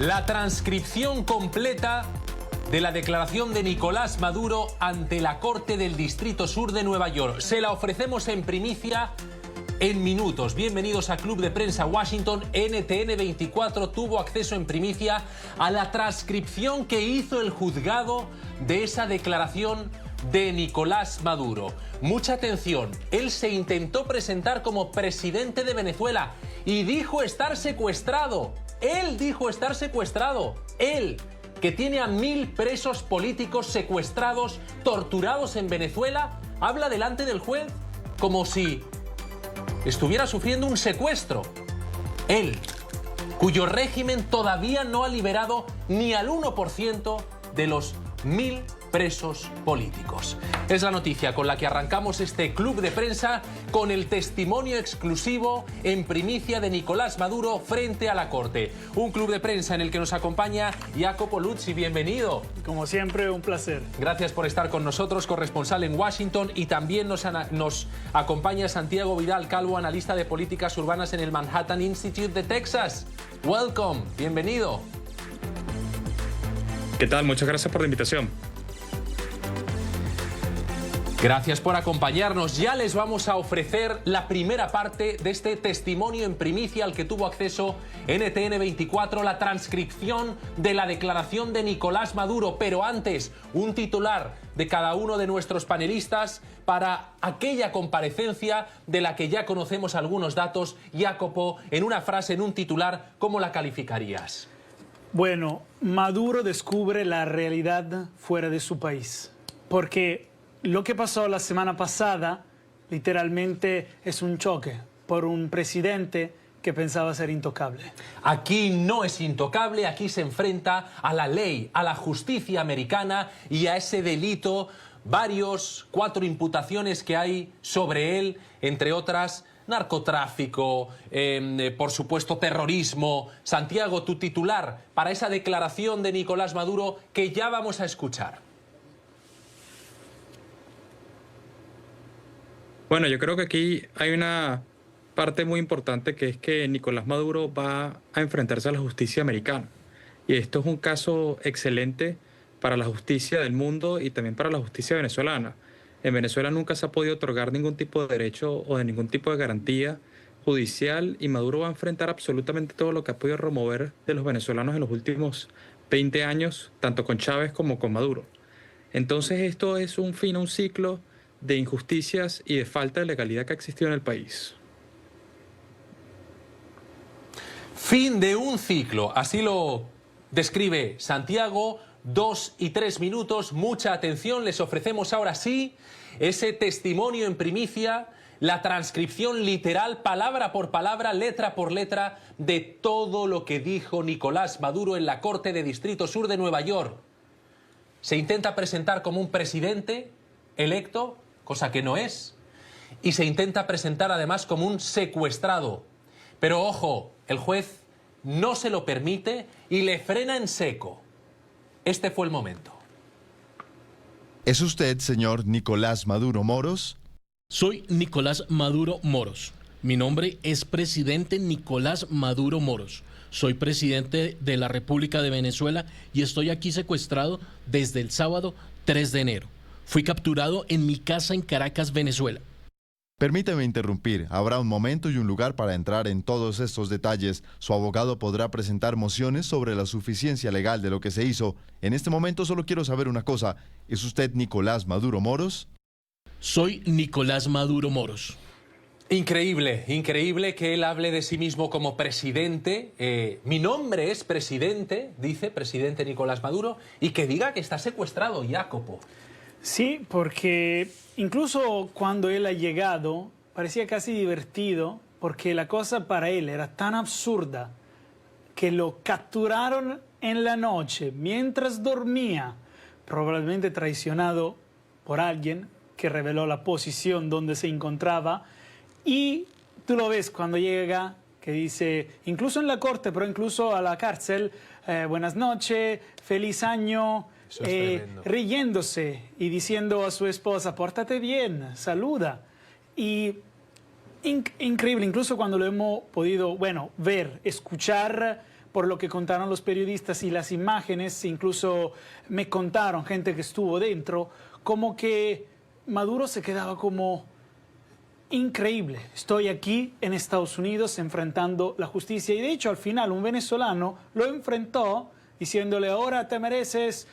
La transcripción completa de la declaración de Nicolás Maduro ante la Corte del Distrito Sur de Nueva York. Se la ofrecemos en primicia en minutos. Bienvenidos a Club de Prensa Washington. NTN 24 tuvo acceso en primicia a la transcripción que hizo el juzgado de esa declaración de Nicolás Maduro. Mucha atención, él se intentó presentar como presidente de Venezuela y dijo estar secuestrado. Él dijo estar secuestrado. Él, que tiene a 1000 presos políticos secuestrados, torturados en Venezuela, habla delante del juez como si estuviera sufriendo un secuestro. Él, cuyo régimen todavía no ha liberado ni al 1% de los 1000 presos políticos. Es la noticia con la que arrancamos este club de prensa, con el testimonio exclusivo en primicia de Nicolás Maduro frente a la Corte. Un club de prensa en el que nos acompaña Jacopo Luzzi. Bienvenido. Como siempre, un placer. Gracias por estar con nosotros, corresponsal en Washington, y también nos acompaña Santiago Vidal Calvo, analista de políticas urbanas en el Manhattan Institute de Texas. Welcome, bienvenido. ¿Qué tal? Muchas gracias por la invitación. Gracias por acompañarnos. Ya les vamos a ofrecer la primera parte de este testimonio en primicia al que tuvo acceso NTN 24, la transcripción de la declaración de Nicolás Maduro. Pero antes, un titular de cada uno de nuestros panelistas para aquella comparecencia de la que ya conocemos algunos datos. Jacopo, en una frase, en un titular, ¿cómo la calificarías? Bueno, Maduro descubre la realidad fuera de su país, porque lo que pasó la semana pasada literalmente es un choque por un presidente que pensaba ser intocable. Aquí no es intocable, aquí se enfrenta a la ley, a la justicia americana y a ese delito, 4 imputaciones que hay sobre él, entre otras, narcotráfico, por supuesto terrorismo. Santiago, tu titular para esa declaración de Nicolás Maduro que ya vamos a escuchar. Bueno, yo creo que aquí hay una parte muy importante, que es que Nicolás Maduro va a enfrentarse a la justicia americana. Y esto es un caso excelente para la justicia del mundo y también para la justicia venezolana. En Venezuela nunca se ha podido otorgar ningún tipo de derecho o de ningún tipo de garantía judicial, y Maduro va a enfrentar absolutamente todo lo que ha podido remover de los venezolanos en los últimos 20 años, tanto con Chávez como con Maduro. Entonces esto es un fin a un ciclo de injusticias y de falta de legalidad que ha existido en el país. Fin de un ciclo, así lo describe Santiago. 2 y 3 minutos, mucha atención, les ofrecemos ahora sí ese testimonio en primicia, la transcripción literal, palabra por palabra, letra por letra, de todo lo que dijo Nicolás Maduro en la Corte de Distrito Sur de Nueva York. Se intenta presentar como un presidente electo, cosa que no es, y se intenta presentar además como un secuestrado. Pero ojo, el juez no se lo permite y le frena en seco. Este fue el momento. ¿Es usted, señor Nicolás Maduro Moros? Soy Nicolás Maduro Moros. Mi nombre es presidente Nicolás Maduro Moros. Soy presidente de la República de Venezuela y estoy aquí secuestrado desde el sábado 3 de enero. Fui capturado en mi casa en Caracas, Venezuela. Permítame interrumpir. Habrá un momento y un lugar para entrar en todos estos detalles. Su abogado podrá presentar mociones sobre la suficiencia legal de lo que se hizo. En este momento solo quiero saber una cosa. ¿Es usted Nicolás Maduro Moros? Soy Nicolás Maduro Moros. Increíble, increíble que él hable de sí mismo como presidente. Mi nombre es presidente, dice presidente Nicolás Maduro, y que diga que está secuestrado, Jacopo. Sí, porque incluso cuando él ha llegado parecía casi divertido, porque la cosa para él era tan absurda que lo capturaron en la noche mientras dormía, probablemente traicionado por alguien que reveló la posición donde se encontraba. Y tú lo ves cuando llega, que dice, incluso en la corte, pero incluso a la cárcel, buenas noches, feliz año, riéndose y diciendo a su esposa, pórtate bien, saluda. Y increíble, incluso cuando lo hemos podido, bueno, ver, escuchar por lo que contaron los periodistas y las imágenes, incluso me contaron gente que estuvo dentro, como que Maduro se quedaba como increíble. Estoy aquí en Estados Unidos enfrentando la justicia. Y de hecho, al final, un venezolano lo enfrentó diciéndole, ahora te mereces,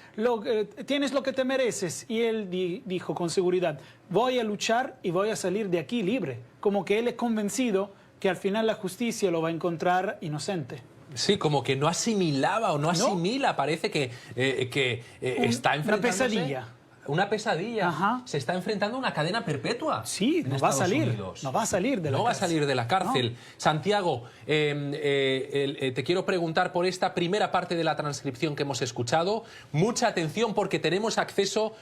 tienes lo que te mereces. Y él dijo con seguridad, voy a luchar y voy a salir de aquí libre. Como que él es convencido que al final la justicia lo va a encontrar inocente. Sí, como que no asimilaba o no asimila, parece que está enfrentándose... Una pesadilla. Una pesadilla. Ajá. Se está enfrentando a una cadena perpetua. Sí, no va a salir. No va a salir de la cárcel. No va a salir de la cárcel. No. Santiago, te quiero preguntar por esta primera parte de la transcripción que hemos escuchado. Mucha atención porque tenemos acceso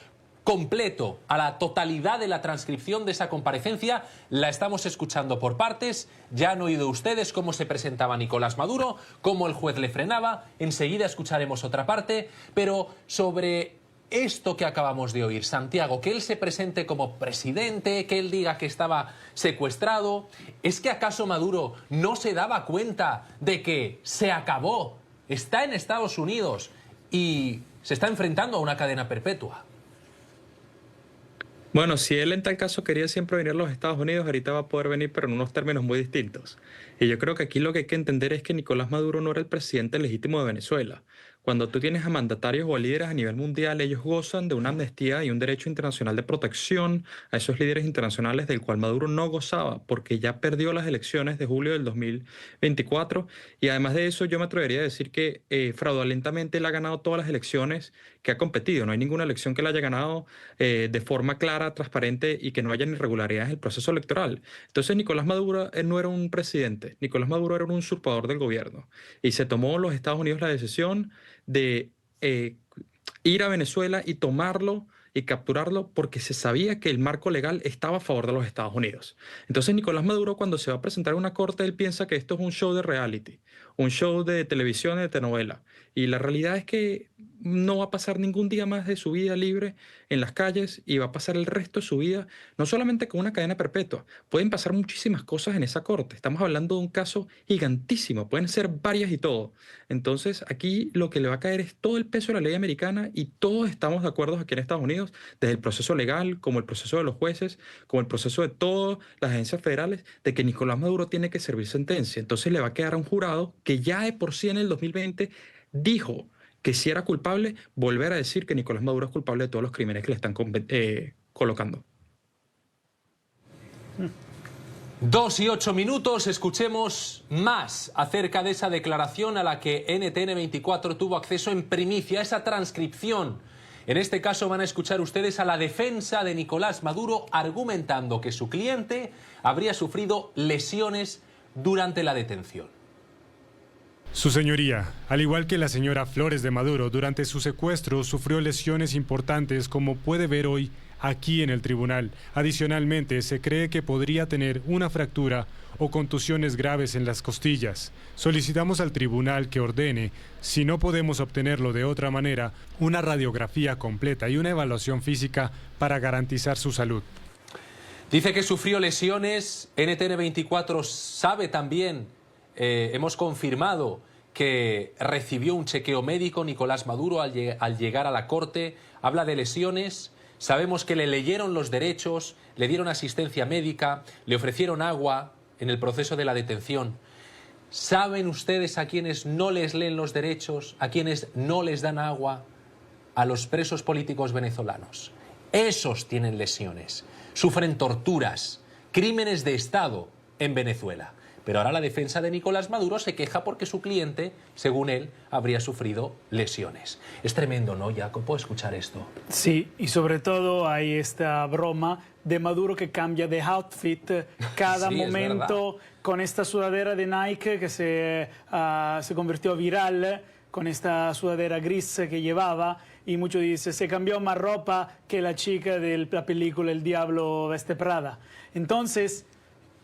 completo a la totalidad de la transcripción de esa comparecencia. La estamos escuchando por partes. Ya han oído ustedes cómo se presentaba Nicolás Maduro, cómo el juez le frenaba. Enseguida escucharemos otra parte. Pero sobre esto que acabamos de oír, Santiago, que él se presente como presidente, que él diga que estaba secuestrado, ¿es que acaso Maduro no se daba cuenta de que se acabó, está en Estados Unidos y se está enfrentando a una cadena perpetua? Bueno, si él en tal caso quería siempre venir a los Estados Unidos, ahorita va a poder venir, pero en unos términos muy distintos. Y yo creo que aquí lo que hay que entender es que Nicolás Maduro no era el presidente legítimo de Venezuela. Cuando tú tienes a mandatarios o a líderes a nivel mundial, ellos gozan de una amnistía y un derecho internacional de protección a esos líderes internacionales del cual Maduro no gozaba porque ya perdió las elecciones de julio del 2024. Y además de eso, yo me atrevería a decir que fraudulentamente él ha ganado todas las elecciones que ha competido. No hay ninguna elección que él haya ganado de forma clara, transparente y que no haya irregularidades en el proceso electoral. Entonces Nicolás Maduro no era un presidente. Nicolás Maduro era un usurpador del gobierno. Y se tomó los Estados Unidos la decisión de ir a Venezuela y tomarlo y capturarlo porque se sabía que el marco legal estaba a favor de los Estados Unidos. Entonces Nicolás Maduro, cuando se va a presentar en una corte, él piensa que esto es un show de reality, un show de televisión, de telenovela. Y la realidad es que no va a pasar ningún día más de su vida libre en las calles y va a pasar el resto de su vida no solamente con una cadena perpetua. Pueden pasar muchísimas cosas en esa corte. Estamos hablando de un caso gigantísimo. Pueden ser varias y todo. Entonces aquí lo que le va a caer es todo el peso de la ley americana y todos estamos de acuerdo aquí en Estados Unidos, desde el proceso legal, como el proceso de los jueces, como el proceso de todas las agencias federales, de que Nicolás Maduro tiene que servir sentencia. Entonces le va a quedar a un jurado que ya de por sí en el 2020 dijo que si era culpable, volver a decir que Nicolás Maduro es culpable de todos los crímenes que le están colocando. 2 y 8 minutos, escuchemos más acerca de esa declaración a la que NTN24 tuvo acceso en primicia, esa transcripción. En este caso van a escuchar ustedes a la defensa de Nicolás Maduro argumentando que su cliente habría sufrido lesiones durante la detención. Su señoría, al igual que la señora Flores de Maduro, durante su secuestro sufrió lesiones importantes como puede ver hoy aquí en el tribunal. Adicionalmente, se cree que podría tener una fractura o contusiones graves en las costillas. Solicitamos al tribunal que ordene, si no podemos obtenerlo de otra manera, una radiografía completa y una evaluación física para garantizar su salud. Dice que sufrió lesiones. NTN24 sabe también, hemos confirmado que recibió un chequeo médico Nicolás Maduro al llegar a la corte. Habla de lesiones. Sabemos que le leyeron los derechos, le dieron asistencia médica, le ofrecieron agua en el proceso de la detención. ¿Saben ustedes a quienes no les leen los derechos, a quienes no les dan agua? A los presos políticos venezolanos. Esos tienen lesiones, sufren torturas, crímenes de Estado en Venezuela. Pero ahora la defensa de Nicolás Maduro se queja porque su cliente, según él, habría sufrido lesiones. Es tremendo, ¿no, Jacob? ¿Puedo escuchar esto? Sí, y sobre todo hay esta broma de Maduro que cambia de outfit cada sí, momento con esta sudadera de Nike que se convirtió viral, con esta sudadera gris que llevaba, y muchos dicen, se cambió más ropa que la chica de la película El Diablo Veste Prada. Entonces,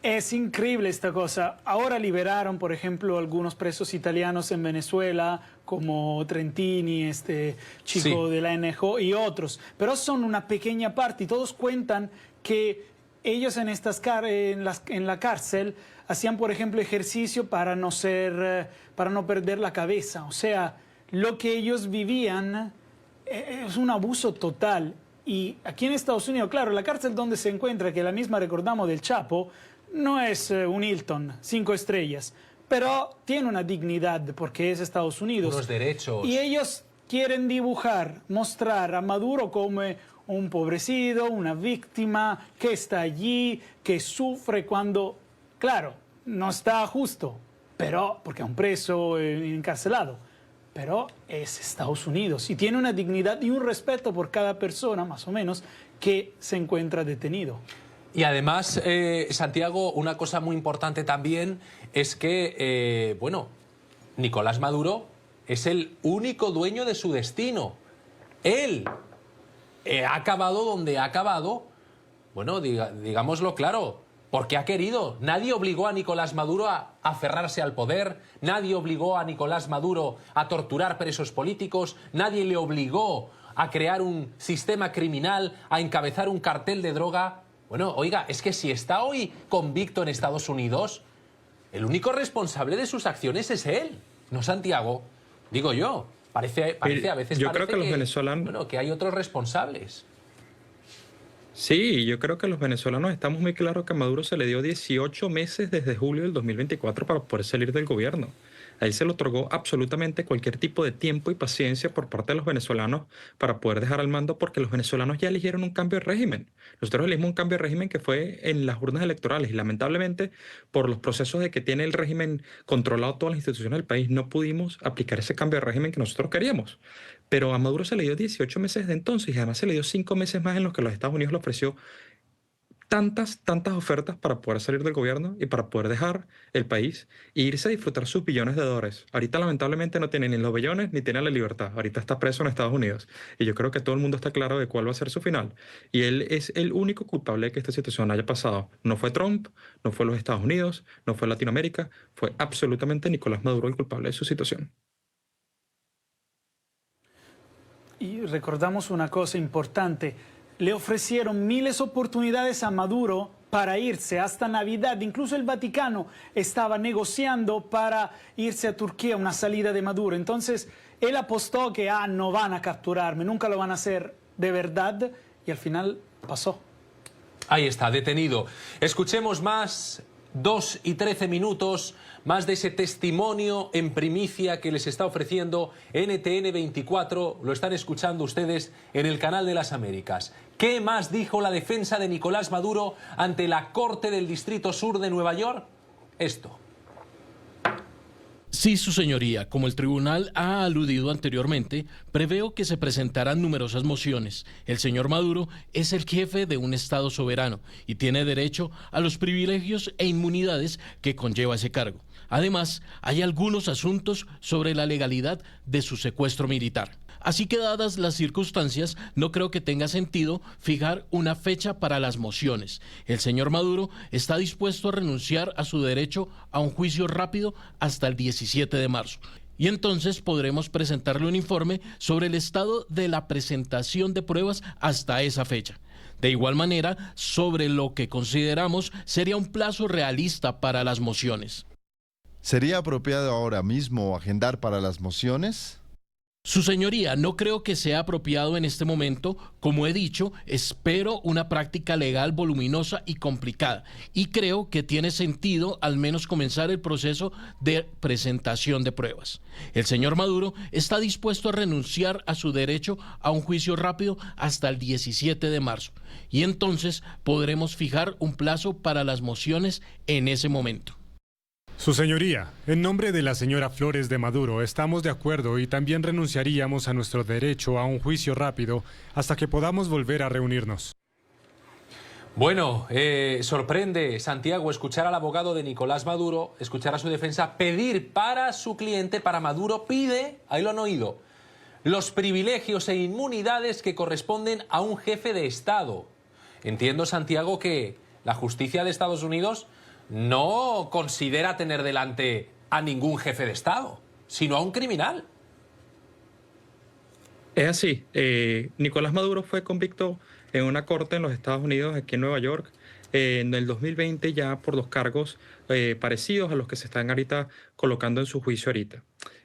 es increíble esta cosa. Ahora liberaron, por ejemplo, algunos presos italianos en Venezuela, como Trentini, este chico de la NGO y otros. Pero son una pequeña parte y todos cuentan que ellos en la cárcel hacían, por ejemplo, ejercicio para no perder la cabeza. O sea, lo que ellos vivían es un abuso total. Y aquí en Estados Unidos, claro, la cárcel donde se encuentra, que la misma recordamos del Chapo, no es un Hilton, 5 estrellas, pero tiene una dignidad porque es Estados Unidos. Unos derechos. Y ellos quieren mostrar a Maduro como un pobrecito, una víctima que está allí, que sufre cuando, claro, no está justo, pero porque es un preso encarcelado, pero es Estados Unidos y tiene una dignidad y un respeto por cada persona, más o menos, que se encuentra detenido. Y además, Santiago, una cosa muy importante también es que, bueno, Nicolás Maduro es el único dueño de su destino. Él ha acabado donde ha acabado, bueno, digámoslo claro, porque ha querido. Nadie obligó a Nicolás Maduro a aferrarse al poder, nadie obligó a Nicolás Maduro a torturar presos políticos, nadie le obligó a crear un sistema criminal, a encabezar un cartel de droga. Bueno, oiga, es que si está hoy convicto en Estados Unidos, el único responsable de sus acciones es él, no Santiago. Digo yo, parece a veces yo parece creo que los venezolanos, bueno, que hay otros responsables. Sí, yo creo que los venezolanos estamos muy claros que a Maduro se le dio 18 meses desde julio del 2024 para poder salir del gobierno. A él se le otorgó absolutamente cualquier tipo de tiempo y paciencia por parte de los venezolanos para poder dejar al mando, porque los venezolanos ya eligieron un cambio de régimen. Nosotros elegimos un cambio de régimen que fue en las urnas electorales y lamentablemente por los procesos de que tiene el régimen controlado todas las instituciones del país no pudimos aplicar ese cambio de régimen que nosotros queríamos. Pero a Maduro se le dio 18 meses de entonces y además se le dio 5 meses más en los que los Estados Unidos le ofreció tantas ofertas para poder salir del gobierno y para poder dejar el país e irse a disfrutar sus billones de dólares. Ahorita lamentablemente no tiene ni los billones ni tiene la libertad. Ahorita está preso en Estados Unidos. Y yo creo que todo el mundo está claro de cuál va a ser su final. Y él es el único culpable de que esta situación haya pasado. No fue Trump, no fue los Estados Unidos, no fue Latinoamérica, fue absolutamente Nicolás Maduro el culpable de su situación. Y recordamos una cosa importante. Le ofrecieron miles de oportunidades a Maduro para irse hasta Navidad. Incluso el Vaticano estaba negociando para irse a Turquía, una salida de Maduro. Entonces, él apostó que no van a capturarme, nunca lo van a hacer de verdad. Y al final pasó. Ahí está, detenido. Escuchemos más, 2 y 13 minutos, más de ese testimonio en primicia que les está ofreciendo NTN 24. Lo están escuchando ustedes en el canal de las Américas. ¿Qué más dijo la defensa de Nicolás Maduro ante la Corte del Distrito Sur de Nueva York? Esto. Sí, su señoría, como el tribunal ha aludido anteriormente, preveo que se presentarán numerosas mociones. El señor Maduro es el jefe de un Estado soberano y tiene derecho a los privilegios e inmunidades que conlleva ese cargo. Además, hay algunos asuntos sobre la legalidad de su secuestro militar. Así que, dadas las circunstancias, no creo que tenga sentido fijar una fecha para las mociones. El señor Maduro está dispuesto a renunciar a su derecho a un juicio rápido hasta el 17 de marzo. Y entonces podremos presentarle un informe sobre el estado de la presentación de pruebas hasta esa fecha. De igual manera, sobre lo que consideramos sería un plazo realista para las mociones. ¿Sería apropiado ahora mismo agendar para las mociones? Su señoría, no creo que sea apropiado en este momento. Como he dicho, espero una práctica legal voluminosa y complicada, y creo que tiene sentido al menos comenzar el proceso de presentación de pruebas. El señor Maduro está dispuesto a renunciar a su derecho a un juicio rápido hasta el 17 de marzo, y entonces podremos fijar un plazo para las mociones en ese momento. Su señoría, en nombre de la señora Flores de Maduro, estamos de acuerdo y también renunciaríamos a nuestro derecho a un juicio rápido hasta que podamos volver a reunirnos. Bueno, sorprende, Santiago, escuchar al abogado de Nicolás Maduro, escuchar a su defensa, pedir para su cliente, para Maduro, pide, ahí lo han oído, los privilegios e inmunidades que corresponden a un jefe de Estado. Entiendo, Santiago, que la justicia de Estados Unidos no considera tener delante a ningún jefe de Estado, sino a un criminal. Es así. Nicolás Maduro fue convicto en una corte en los Estados Unidos, aquí en Nueva York, en el 2020 ya por los cargos parecidos a los que se están ahorita colocando en su juicio ahorita.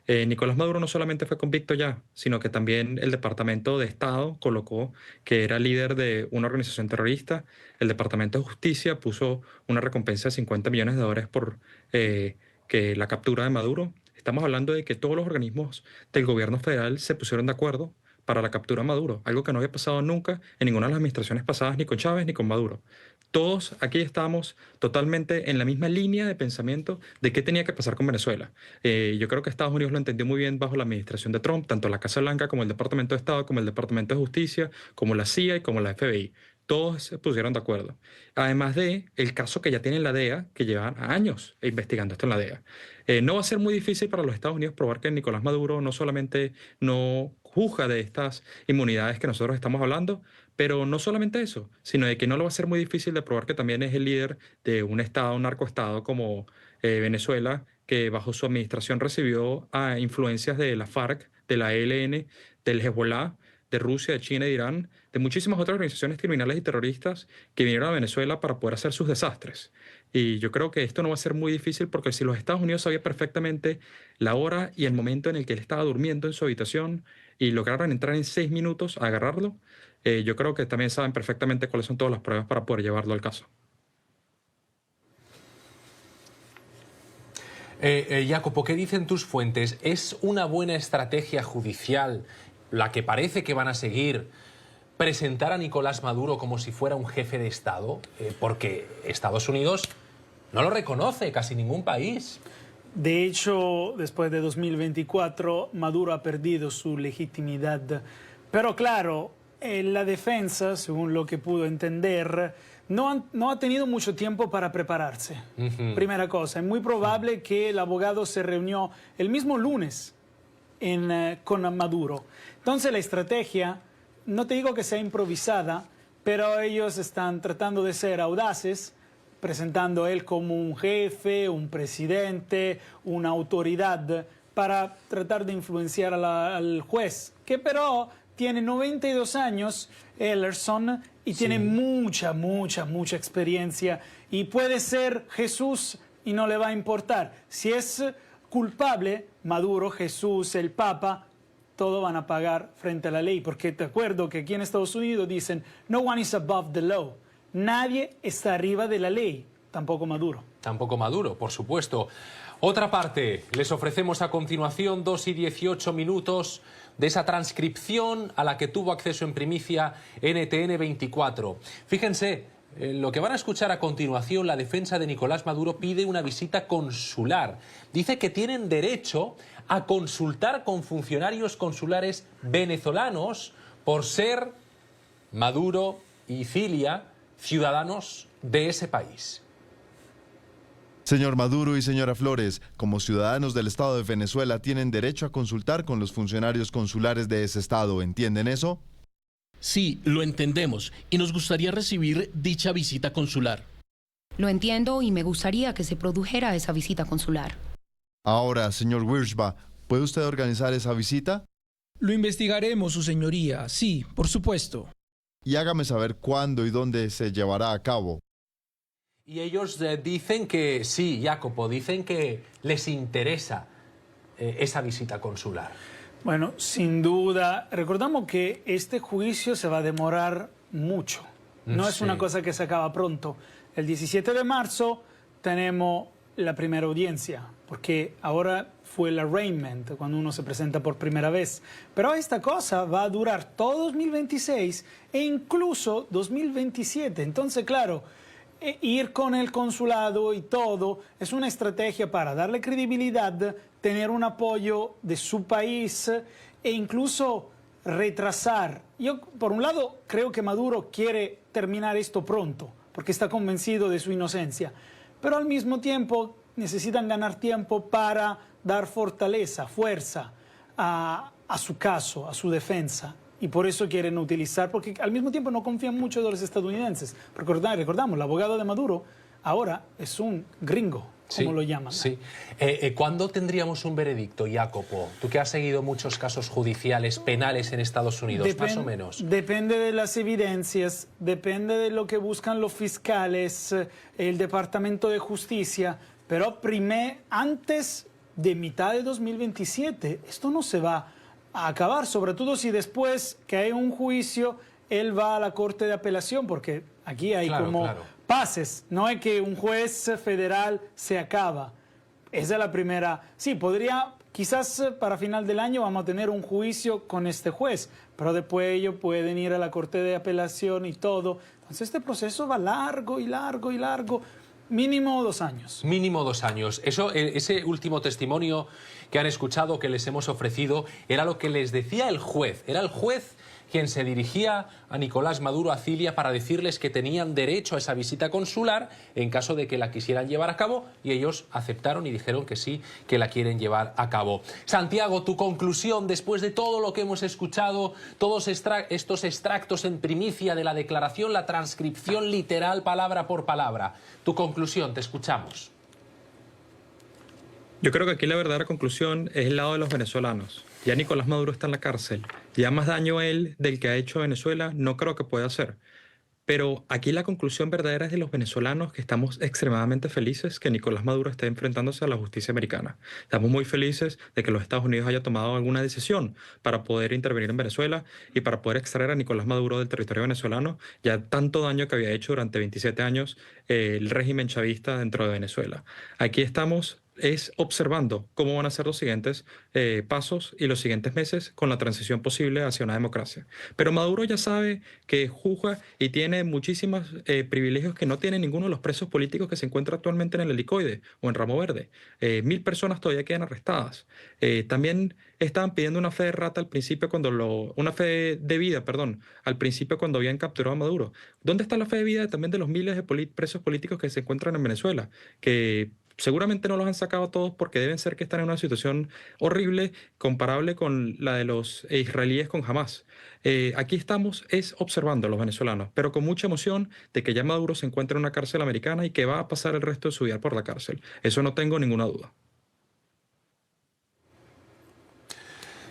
Nicolás Maduro no solamente fue convicto ya, sino que también el Departamento de Estado colocó que era líder de una organización terrorista. El Departamento de Justicia puso una recompensa de $50 millones por que la captura de Maduro. Estamos hablando de que todos los organismos del gobierno federal se pusieron de acuerdo para la captura de Maduro, algo que no había pasado nunca en ninguna de las administraciones pasadas, ni con Chávez ni con Maduro. Todos aquí estamos totalmente en la misma línea de pensamiento de qué tenía que pasar con Venezuela. Yo creo que Estados Unidos lo entendió muy bien bajo la administración de Trump, tanto la Casa Blanca como el Departamento de Estado, como el Departamento de Justicia, como la CIA y como la FBI. Todos se pusieron de acuerdo. Además de el caso que ya tiene la DEA, que llevan años investigando esto en la DEA. No va a ser muy difícil para los Estados Unidos probar que Nicolás Maduro no solamente no juzga de estas inmunidades que nosotros estamos hablando, pero no solamente eso, sino de que no lo va a ser muy difícil de probar que también es el líder de un estado, un narcoestado como Venezuela, que bajo su administración recibió influencias de la FARC, de la ELN, del Hezbollah, de Rusia, de China, de Irán, de muchísimas otras organizaciones criminales y terroristas que vinieron a Venezuela para poder hacer sus desastres. Y yo creo que esto no va a ser muy difícil porque si los Estados Unidos sabían perfectamente la hora y el momento en el que él estaba durmiendo en su habitación y lograron entrar en 6 minutos a agarrarlo, yo creo que también saben perfectamente cuáles son todas las pruebas para poder llevarlo al caso. Jacopo, ¿qué dicen tus fuentes? ¿Es una buena estrategia judicial la que parece que van a seguir presentar a Nicolás Maduro como si fuera un jefe de Estado? Porque Estados Unidos no lo reconoce, casi ningún país. De hecho, después de 2024, Maduro ha perdido su legitimidad. Pero claro, la defensa, según lo que pudo entender, no ha tenido mucho tiempo para prepararse. Primera cosa, es muy probable que el abogado se reunió el mismo lunes con Maduro. Entonces la estrategia, no te digo que sea improvisada, pero ellos están tratando de ser audaces, presentando a él como un jefe, un presidente, una autoridad, para tratar de influenciar al juez, que pero tiene 92 años, Ellerson, y tiene mucha experiencia, y puede ser Jesús y no le va a importar. Si es culpable, Maduro, Jesús, el Papa, todo van a pagar frente a la ley, porque te acuerdo que aquí en Estados Unidos dicen no one is above the law, nadie está arriba de la ley, tampoco Maduro. Tampoco Maduro, por supuesto. Otra parte, les ofrecemos a continuación 2 y 18 minutos de esa transcripción a la que tuvo acceso en primicia NTN 24. Fíjense, lo que van a escuchar a continuación, la defensa de Nicolás Maduro pide una visita consular. Dice que tienen derecho a consultar con funcionarios consulares venezolanos por ser Maduro y Cilia ciudadanos de ese país. Señor Maduro y señora Flores, como ciudadanos del Estado de Venezuela tienen derecho a consultar con los funcionarios consulares de ese Estado, ¿entienden eso? Sí, lo entendemos y nos gustaría recibir dicha visita consular. Lo entiendo y me gustaría que se produjera esa visita consular. Ahora, señor Wirschba, ¿puede usted organizar esa visita? Lo investigaremos, su señoría. Sí, por supuesto. Y hágame saber cuándo y dónde se llevará a cabo. Y ellos dicen que sí, Jacopo, dicen que les interesa esa visita consular. Bueno, sin duda, recordamos que este juicio se va a demorar mucho. No es una cosa que se acaba pronto. El 17 de marzo tenemos la primera audiencia, porque ahora fue el arraignment, cuando uno se presenta por primera vez. Pero esta cosa va a durar todo 2026 e incluso 2027. Entonces, claro, ir con el consulado y todo es una estrategia para darle credibilidad, tener un apoyo de su país e incluso retrasar. Yo, por un lado, creo que Maduro quiere terminar esto pronto, porque está convencido de su inocencia, pero al mismo tiempo necesitan ganar tiempo para dar fortaleza, fuerza a su caso, a su defensa. Y por eso quieren utilizar, porque al mismo tiempo no confían mucho de los estadounidenses. Recordamos, el abogado de Maduro ahora es un gringo, como lo llaman. Sí. ¿Cuándo tendríamos un veredicto, Jacopo? Tú que has seguido muchos casos judiciales, penales en Estados Unidos, más o menos. Depende de las evidencias, depende de lo que buscan los fiscales, el Departamento de Justicia, pero antes de mitad de 2027, esto no se va a acabar, sobre todo si después que hay un juicio, él va a la Corte de Apelación, porque aquí hay pases, no es que un juez federal se acaba. Esa es la primera. Sí, quizás para final del año vamos a tener un juicio con este juez, pero después ellos pueden ir a la Corte de Apelación y todo. Entonces este proceso va largo y largo y largo. Mínimo 2 años. Mínimo 2 años. Ese último testimonio que han escuchado, que les hemos ofrecido, era lo que les decía el juez. Era el juez quien se dirigía a Nicolás Maduro a Cilia para decirles que tenían derecho a esa visita consular en caso de que la quisieran llevar a cabo, y ellos aceptaron y dijeron que sí, que la quieren llevar a cabo. Santiago, tu conclusión después de todo lo que hemos escuchado, todos estos extractos en primicia de la declaración, la transcripción literal palabra por palabra. Tu conclusión, te escuchamos. Yo creo que aquí la verdadera conclusión es el lado de los venezolanos. Ya Nicolás Maduro está en la cárcel. Ya más daño él del que ha hecho a Venezuela no creo que pueda hacer. Pero aquí la conclusión verdadera es de los venezolanos, que estamos extremadamente felices que Nicolás Maduro esté enfrentándose a la justicia americana. Estamos muy felices de que los Estados Unidos haya tomado alguna decisión para poder intervenir en Venezuela y para poder extraer a Nicolás Maduro del territorio venezolano, ya tanto daño que había hecho durante 27 años el régimen chavista dentro de Venezuela. Aquí estamos observando cómo van a ser los siguientes pasos y los siguientes meses con la transición posible hacia una democracia. Pero Maduro ya sabe que juzga y tiene muchísimos privilegios que no tiene ninguno de los presos políticos que se encuentran actualmente en el Helicoide o en Ramo Verde. 1000 personas todavía quedan arrestadas. También estaban pidiendo una fe de rata al principio una fe de vida, perdón, al principio cuando habían capturado a Maduro. ¿Dónde está la fe de vida también de los miles de presos políticos que se encuentran en Venezuela? Que seguramente no los han sacado a todos porque deben ser que están en una situación horrible, comparable con la de los israelíes con Hamás. Aquí estamos observando a los venezolanos, pero con mucha emoción de que ya Maduro se encuentra en una cárcel americana y que va a pasar el resto de su vida por la cárcel. Eso no tengo ninguna duda.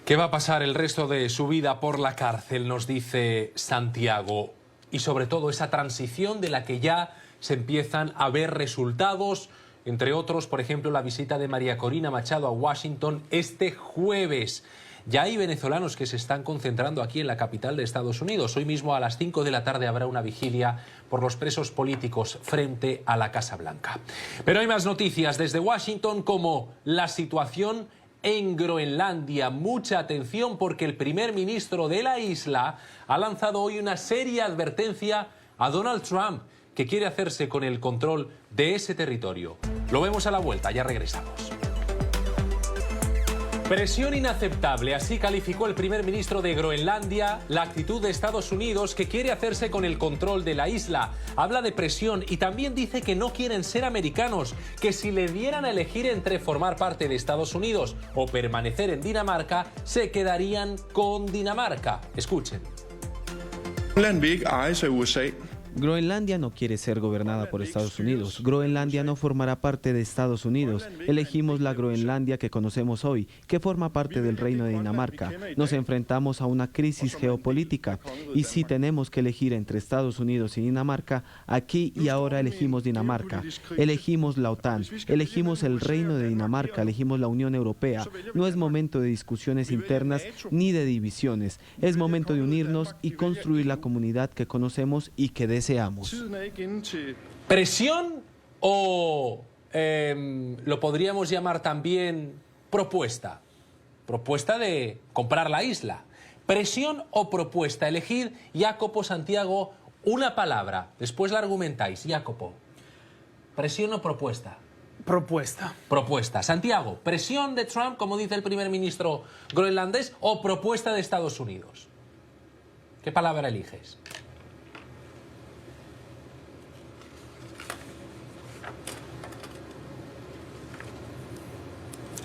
¿Qué va a pasar el resto de su vida por la cárcel? Nos dice Santiago. Y sobre todo esa transición de la que ya se empiezan a ver resultados. Entre otros, por ejemplo, la visita de María Corina Machado a Washington este jueves. Ya hay venezolanos que se están concentrando aquí en la capital de Estados Unidos. Hoy mismo a las 5 de la tarde habrá una vigilia por los presos políticos frente a la Casa Blanca. Pero hay más noticias desde Washington, como la situación en Groenlandia. Mucha atención, porque el primer ministro de la isla ha lanzado hoy una seria advertencia a Donald Trump, que quiere hacerse con el control de ese territorio. Lo vemos a la vuelta, ya regresamos. Presión inaceptable, así calificó el primer ministro de Groenlandia la actitud de Estados Unidos, que quiere hacerse con el control de la isla. Habla de presión y también dice que no quieren ser americanos, que si le dieran a elegir entre formar parte de Estados Unidos o permanecer en Dinamarca, se quedarían con Dinamarca. Escuchen. Groenlandia no quiere ser gobernada por Estados Unidos. Groenlandia no formará parte de Estados Unidos. Elegimos la Groenlandia que conocemos hoy, que forma parte del Reino de Dinamarca. Nos enfrentamos a una crisis geopolítica y si tenemos que elegir entre Estados Unidos y Dinamarca, aquí y ahora elegimos Dinamarca. Elegimos la OTAN, elegimos el Reino de Dinamarca, elegimos la Unión Europea. No es momento de discusiones internas ni de divisiones. Es momento de unirnos y construir la comunidad que conocemos y que deseamos. ¿Presión o lo podríamos llamar también propuesta? Propuesta de comprar la isla. ¿Presión o propuesta? Elegid, Jacopo, Santiago, una palabra. Después la argumentáis. Jacopo, ¿presión o propuesta? Propuesta. Propuesta. Santiago, ¿presión de Trump, como dice el primer ministro groenlandés, o propuesta de Estados Unidos? ¿Qué palabra eliges?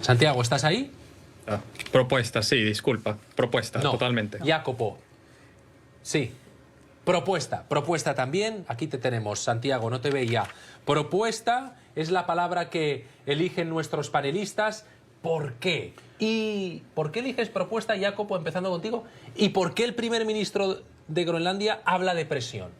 Santiago, ¿estás ahí? Propuesta, sí, disculpa. Propuesta, no, totalmente. Jacopo, sí. Propuesta también. Aquí te tenemos, Santiago, no te veía. Propuesta es la palabra que eligen nuestros panelistas. ¿Por qué? ¿Y por qué eliges propuesta, Jacopo, empezando contigo? ¿Y por qué el primer ministro de Groenlandia habla de presión?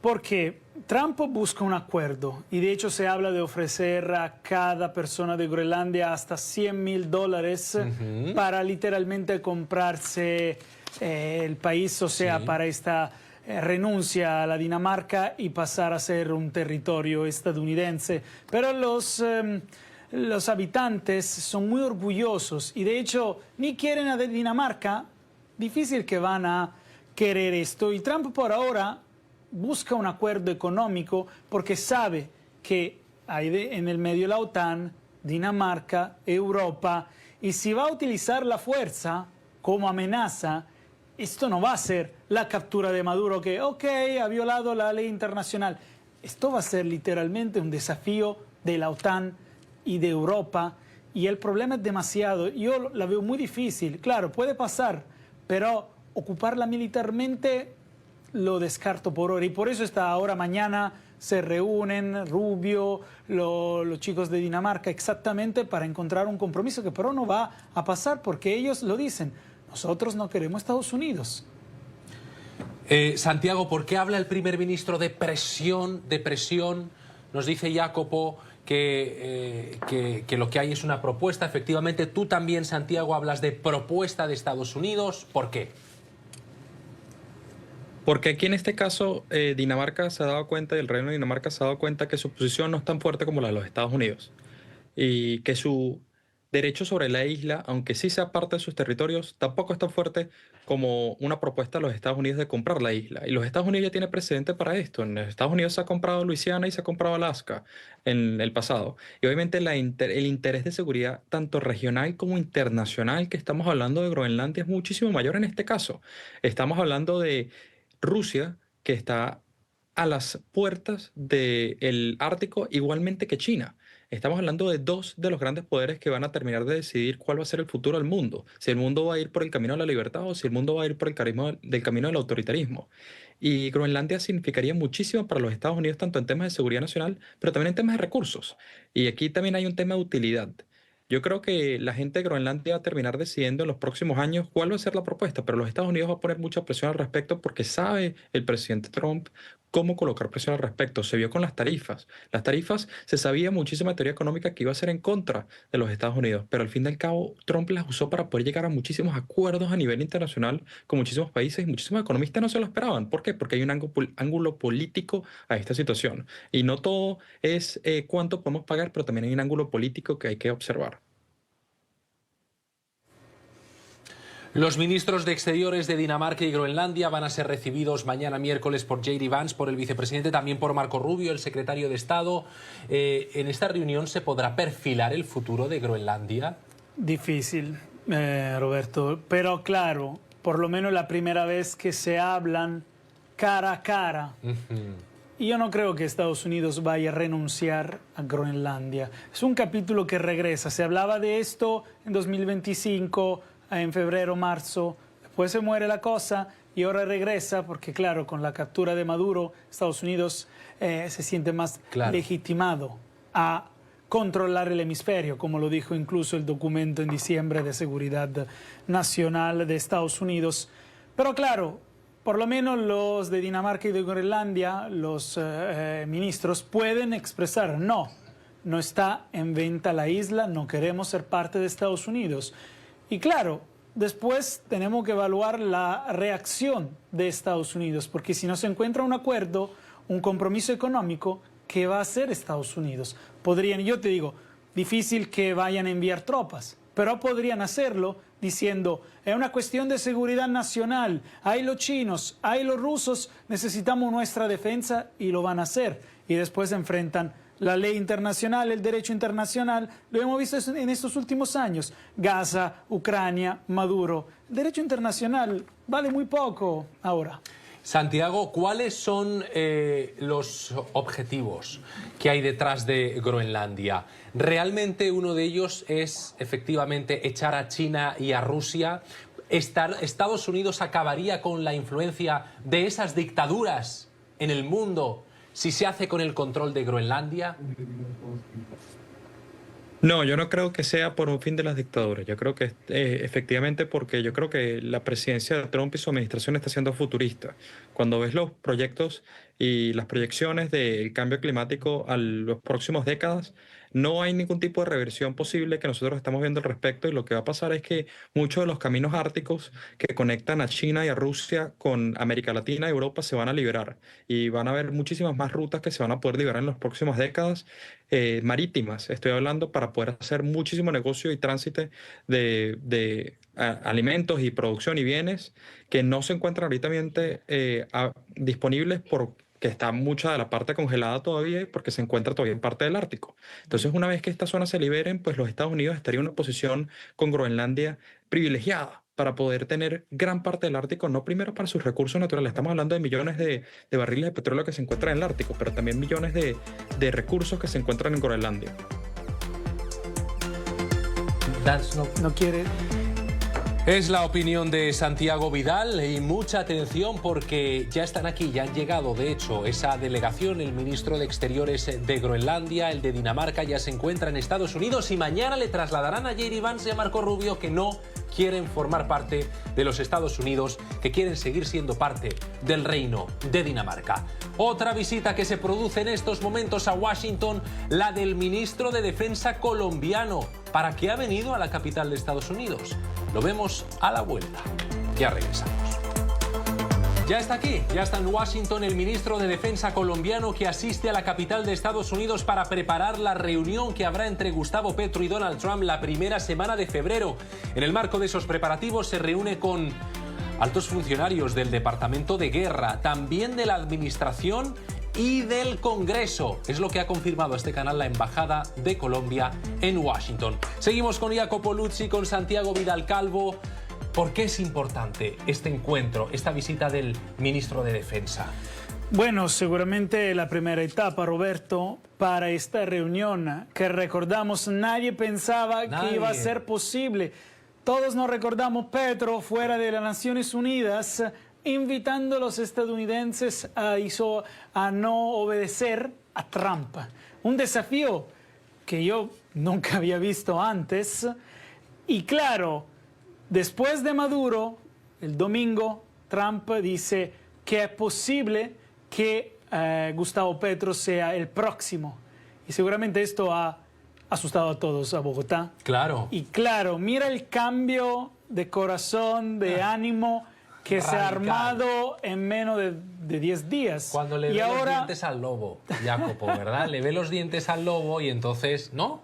Porque Trump busca un acuerdo y de hecho se habla de ofrecer a cada persona de Groenlandia hasta $100,000 para literalmente comprarse el país, o sea, para esta renuncia a la Dinamarca y pasar a ser un territorio estadounidense. Pero los habitantes son muy orgullosos y de hecho ni quieren a Dinamarca, difícil que van a querer esto. Y Trump por ahora busca un acuerdo económico porque sabe que hay en el medio la OTAN, Dinamarca, Europa, y si va a utilizar la fuerza como amenaza, esto no va a ser la captura de Maduro que, ok, ha violado la ley internacional. Esto va a ser literalmente un desafío de la OTAN y de Europa, y el problema es demasiado. Yo la veo muy difícil. Claro, puede pasar, pero ocuparla militarmente lo descarto por ahora, y por eso mañana se reúnen Rubio, los chicos de Dinamarca, exactamente para encontrar un compromiso que pero no va a pasar porque ellos lo dicen, nosotros no queremos Estados Unidos. Santiago, ¿por qué habla el primer ministro de presión? Nos dice Jacopo que lo que hay es una propuesta. Efectivamente, tú también, Santiago, hablas de propuesta de Estados Unidos. ¿Por qué? Porque aquí en este caso Dinamarca se ha dado cuenta, y el Reino de Dinamarca se ha dado cuenta que su posición no es tan fuerte como la de los Estados Unidos y que su derecho sobre la isla, aunque sí sea parte de sus territorios, tampoco es tan fuerte como una propuesta de los Estados Unidos de comprar la isla. Y los Estados Unidos ya tienen precedente para esto. En los Estados Unidos se ha comprado Luisiana y se ha comprado Alaska en el pasado. Y obviamente el interés de seguridad, tanto regional como internacional, que estamos hablando de Groenlandia, es muchísimo mayor en este caso. Estamos hablando de Rusia, que está a las puertas del Ártico, igualmente que China. Estamos hablando de dos de los grandes poderes que van a terminar de decidir cuál va a ser el futuro del mundo. Si el mundo va a ir por el camino de la libertad o si el mundo va a ir por el camino del autoritarismo. Y Groenlandia significaría muchísimo para los Estados Unidos, tanto en temas de seguridad nacional, pero también en temas de recursos. Y aquí también hay un tema de utilidad. Yo creo que la gente de Groenlandia va a terminar decidiendo en los próximos años cuál va a ser la propuesta, pero los Estados Unidos va a poner mucha presión al respecto porque sabe el presidente Trump cómo colocar presión al respecto. Se vio con las tarifas. Las tarifas, se sabía muchísima teoría económica que iba a ser en contra de los Estados Unidos, pero al fin y al cabo Trump las usó para poder llegar a muchísimos acuerdos a nivel internacional con muchísimos países y muchísimos economistas no se lo esperaban. ¿Por qué? Porque hay un ángulo político a esta situación. Y no todo es cuánto podemos pagar, pero también hay un ángulo político que hay que observar. Los ministros de Exteriores de Dinamarca y Groenlandia van a ser recibidos mañana miércoles por J.D. Vance, por el vicepresidente, también por Marco Rubio, el secretario de Estado. ¿En esta reunión se podrá perfilar el futuro de Groenlandia? Difícil, Roberto, pero claro, por lo menos la primera vez que se hablan cara a cara. Y yo no creo que Estados Unidos vaya a renunciar a Groenlandia. Es un capítulo que regresa. Se hablaba de esto en 2025, en febrero, marzo. Después se muere la cosa y ahora regresa porque, claro, con la captura de Maduro, Estados Unidos se siente más legitimado a controlar el hemisferio, como lo dijo incluso el documento en diciembre de Seguridad Nacional de Estados Unidos. Pero claro, por lo menos los de Dinamarca y de Groenlandia, los ministros pueden expresar no está en venta la isla, no queremos ser parte de Estados Unidos. Y claro, después tenemos que evaluar la reacción de Estados Unidos, porque si no se encuentra un acuerdo, un compromiso económico, ¿qué va a hacer Estados Unidos? Podrían, yo te digo, difícil que vayan a enviar tropas, pero podrían hacerlo diciendo, es una cuestión de seguridad nacional, hay los chinos, hay los rusos, necesitamos nuestra defensa y lo van a hacer. Y después enfrentan la ley internacional, el derecho internacional, lo hemos visto en estos últimos años. Gaza, Ucrania, Maduro. El derecho internacional vale muy poco ahora. Santiago, ¿cuáles son los objetivos que hay detrás de Groenlandia? ¿Realmente uno de ellos es efectivamente echar a China y a Rusia? ¿Estados Unidos acabaría con la influencia de esas dictaduras en el mundo si se hace con el control de Groenlandia? No, yo no creo que sea por un fin de las dictaduras. Yo creo que efectivamente porque yo creo que la presidencia de Trump y su administración está siendo futurista. Cuando ves los proyectos y las proyecciones del cambio climático a las próximas décadas, no hay ningún tipo de reversión posible que nosotros estamos viendo al respecto, y lo que va a pasar es que muchos de los caminos árticos que conectan a China y a Rusia con América Latina y Europa se van a liberar, y van a haber muchísimas más rutas que se van a poder liberar en las próximas décadas, marítimas, estoy hablando, para poder hacer muchísimo negocio y tránsito de alimentos y producción y bienes que no se encuentran ahorita disponibles porque está mucha de la parte congelada todavía, porque se encuentra todavía en parte del Ártico. Entonces, una vez que estas zonas se liberen, pues los Estados Unidos estarían en una posición con Groenlandia privilegiada para poder tener gran parte del Ártico, no primero para sus recursos naturales, estamos hablando de millones de barriles de petróleo que se encuentran en el Ártico, pero también millones de recursos que se encuentran en Groenlandia. No quiere... Es la opinión de Santiago Vidal, y mucha atención porque ya están aquí, ya han llegado de hecho esa delegación, el ministro de Exteriores de Groenlandia, el de Dinamarca ya se encuentra en Estados Unidos, y mañana le trasladarán a J.D. Vance y a Marco Rubio que no quieren formar parte de los Estados Unidos, que quieren seguir siendo parte del Reino de Dinamarca. Otra visita que se produce en estos momentos a Washington, la del ministro de Defensa colombiano. ¿Para qué ha venido a la capital de Estados Unidos? Lo vemos a la vuelta. Ya regresamos. Ya está aquí, ya está en Washington el ministro de Defensa colombiano, que asiste a la capital de Estados Unidos para preparar la reunión que habrá entre Gustavo Petro y Donald Trump la primera semana de febrero. En el marco de esos preparativos se reúne con altos funcionarios del Departamento de Guerra, también de la Administración y del Congreso. Es lo que ha confirmado este canal la Embajada de Colombia en Washington. Seguimos con Jacopo Luzzi, con Santiago Vidal Calvo. ¿Por qué es importante este encuentro, esta visita del ministro de Defensa? Bueno, seguramente la primera etapa, Roberto, para esta reunión que recordamos, nadie pensaba que iba a ser posible. Todos nos recordamos Petro fuera de las Naciones Unidas invitando a los estadounidenses a no obedecer a Trump. Un desafío que yo nunca había visto antes. Y claro, después de Maduro, el domingo, Trump dice que es posible que Gustavo Petro sea el próximo. Y seguramente esto ha asustado a todos a Bogotá. Claro. Y claro, mira el cambio de corazón, de ánimo que radical. Se ha armado en menos de 10 días. Cuando le ve los dientes al lobo, Jacopo, ¿verdad? Le ve los dientes al lobo y entonces, ¿no?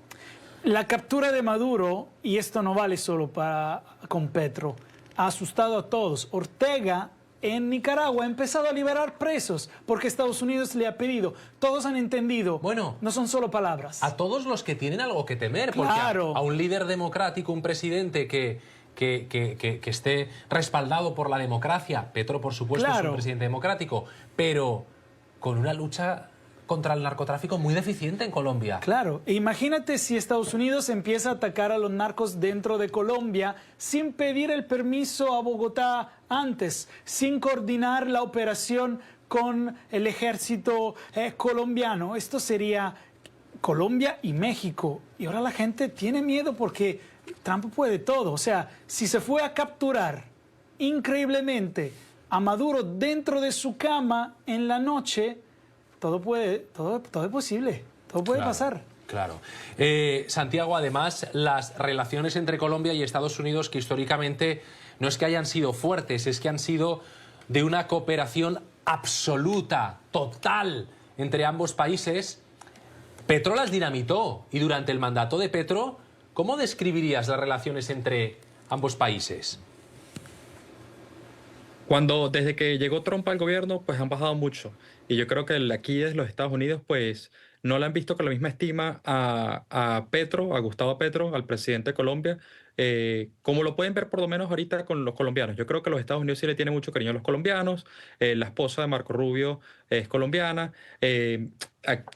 La captura de Maduro, y esto no vale solo con Petro, ha asustado a todos. Ortega en Nicaragua ha empezado a liberar presos porque Estados Unidos le ha pedido. Todos han entendido. Bueno, no son solo palabras. A todos los que tienen algo que temer, porque claro. a un líder democrático, un presidente que esté respaldado por la democracia, Petro por supuesto es un presidente democrático, pero con una lucha contra el narcotráfico muy deficiente en Colombia. Claro, e imagínate si Estados Unidos empieza a atacar a los narcos dentro de Colombia sin pedir el permiso a Bogotá antes, sin coordinar la operación con el ejército colombiano. Esto sería Colombia y México. Y ahora la gente tiene miedo porque Trump puede todo. O sea, si se fue a capturar increíblemente a Maduro dentro de su cama en la noche, todo es posible, todo puede pasar. Claro. Santiago, además, las relaciones entre Colombia y Estados Unidos, que históricamente no es que hayan sido fuertes, es que han sido de una cooperación absoluta, total, entre ambos países. Petro las dinamitó, y durante el mandato de Petro, ¿cómo describirías las relaciones entre ambos países? Desde que llegó Trump al gobierno, pues han bajado mucho. Y yo creo que aquí desde los Estados Unidos, pues no le han visto con la misma estima a Petro, a Gustavo Petro, al presidente de Colombia, como lo pueden ver por lo menos ahorita con los colombianos. Yo creo que los Estados Unidos sí le tienen mucho cariño a los colombianos. La esposa de Marco Rubio es colombiana.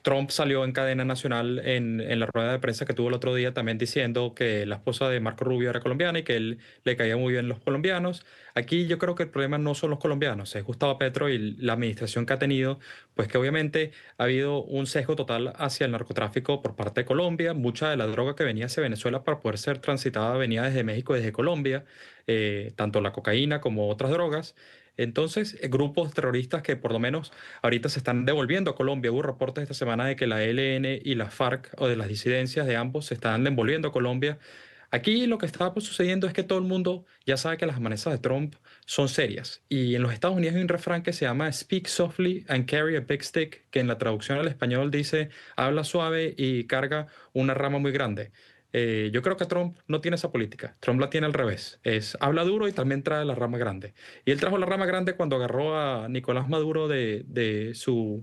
Trump salió en cadena nacional en la rueda de prensa que tuvo el otro día también diciendo que la esposa de Marco Rubio era colombiana y que él le caía muy bien los colombianos. Aquí yo creo que el problema no son los colombianos, es Gustavo Petro y la administración que ha tenido, pues que obviamente ha habido un sesgo total hacia el narcotráfico por parte de Colombia. Mucha de la droga que venía hacia Venezuela para poder ser transitada venía desde México y desde Colombia, tanto la cocaína como otras drogas. Entonces, grupos terroristas que por lo menos ahorita se están devolviendo a Colombia. Hubo reportes esta semana de que la ELN y la FARC, o de las disidencias de ambos, se están devolviendo a Colombia. Aquí lo que está sucediendo es que todo el mundo ya sabe que las amenazas de Trump son serias. Y en los Estados Unidos hay un refrán que se llama Speak softly and carry a big stick, que en la traducción al español dice habla suave y carga una rama muy grande. Yo creo que Trump no tiene esa política. Trump la tiene al revés. Habla duro y también trae la rama grande. Y él trajo la rama grande cuando agarró a Nicolás Maduro de su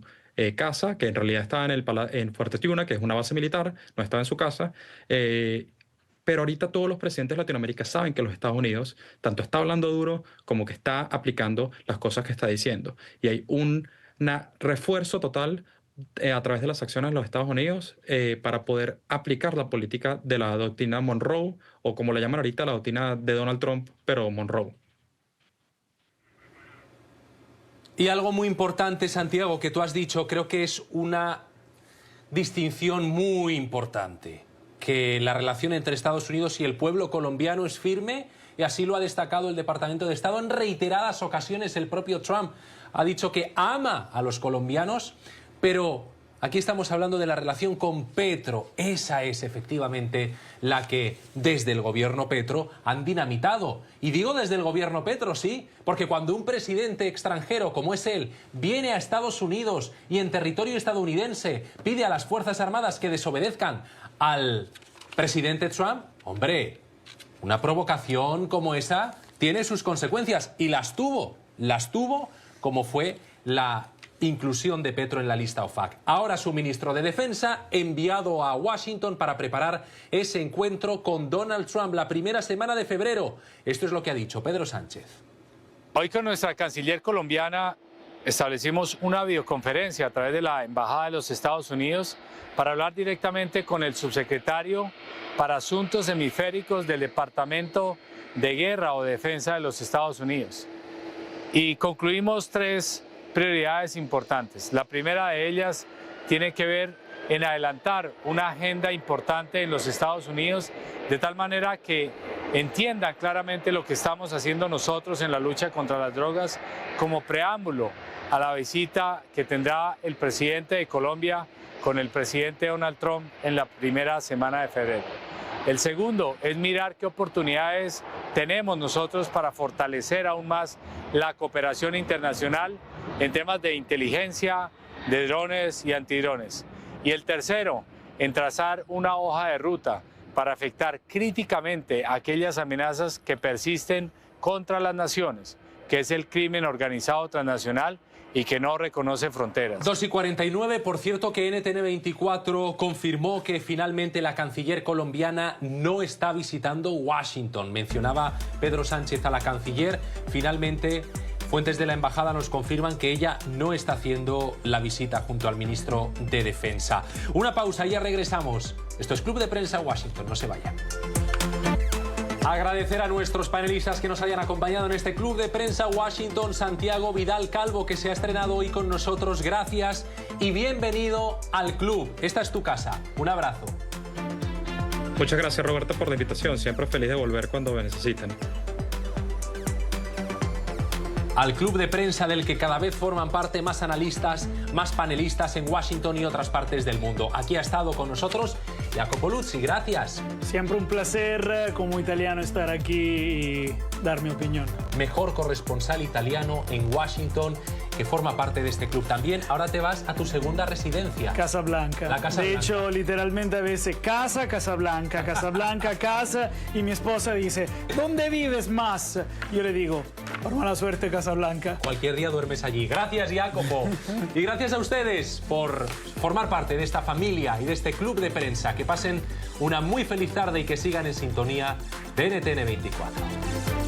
casa, que en realidad estaba en Fuerte Tiuna, que es una base militar, no estaba en su casa. Pero ahorita todos los presidentes de Latinoamérica saben que los Estados Unidos tanto está hablando duro como que está aplicando las cosas que está diciendo. Y hay un refuerzo total a través de las acciones de los Estados Unidos para poder aplicar la política de la doctrina Monroe, o como le llaman ahorita, la doctrina de Donald Trump, pero Monroe. Y algo muy importante, Santiago, que tú has dicho, creo que es una distinción muy importante, que la relación entre Estados Unidos y el pueblo colombiano es firme, y así lo ha destacado el Departamento de Estado en reiteradas ocasiones. El propio Trump ha dicho que ama a los colombianos. Pero aquí estamos hablando de la relación con Petro. Esa es efectivamente la que desde el gobierno Petro han dinamitado. Y digo desde el gobierno Petro, sí, porque cuando un presidente extranjero como es él viene a Estados Unidos y en territorio estadounidense pide a las Fuerzas Armadas que desobedezcan al presidente Trump, hombre, una provocación como esa tiene sus consecuencias, y las tuvo, como fue la inclusión de Petro en la lista OFAC. Ahora su ministro de Defensa enviado a Washington para preparar ese encuentro con Donald Trump la primera semana de febrero. Esto es lo que ha dicho Pedro Sánchez. Hoy con nuestra canciller colombiana establecimos una videoconferencia a través de la Embajada de los Estados Unidos para hablar directamente con el subsecretario para Asuntos Hemisféricos del Departamento de Guerra o Defensa de los Estados Unidos. Y concluimos 3 prioridades importantes. La primera de ellas tiene que ver en adelantar una agenda importante en los Estados Unidos, de tal manera que entiendan claramente lo que estamos haciendo nosotros en la lucha contra las drogas, como preámbulo a la visita que tendrá el presidente de Colombia con el presidente Donald Trump en la primera semana de febrero. El segundo es mirar qué oportunidades tenemos nosotros para fortalecer aún más la cooperación internacional en temas de inteligencia, de drones y antidrones. Y el tercero, en trazar una hoja de ruta para afectar críticamente aquellas amenazas que persisten contra las naciones, que es el crimen organizado transnacional y que no reconoce fronteras. 2:49, por cierto que NTN24 confirmó que finalmente la canciller colombiana no está visitando Washington. Mencionaba Pedro Sánchez a la canciller. Finalmente, fuentes de la embajada nos confirman que ella no está haciendo la visita junto al ministro de Defensa. Una pausa, ya regresamos. Esto es Club de Prensa Washington, no se vayan. Agradecer a nuestros panelistas que nos hayan acompañado en este Club de Prensa Washington. Santiago Vidal Calvo, que se ha estrenado hoy con nosotros, gracias y bienvenido al club. Esta es tu casa. Un abrazo. Muchas gracias, Roberto, por la invitación. Siempre feliz de volver cuando me necesiten. Al club de prensa del que cada vez forman parte más analistas, más panelistas en Washington y otras partes del mundo. Aquí ha estado con nosotros Jacopo Luzzi, gracias. Siempre un placer como italiano estar aquí y dar mi opinión. Mejor corresponsal italiano en Washington, que forma parte de este club también. Ahora te vas a tu segunda residencia. Casablanca. La Casa de Blanca. hecho, literalmente a veces casa, Casablanca, Casablanca, casa. Y mi esposa dice, ¿dónde vives más? Yo le digo, por mala suerte, Casablanca. Cualquier día duermes allí. Gracias, Jacopo. Y gracias a ustedes por formar parte de esta familia y de este club de prensa. Que pasen una muy feliz tarde y que sigan en sintonía de NTN 24.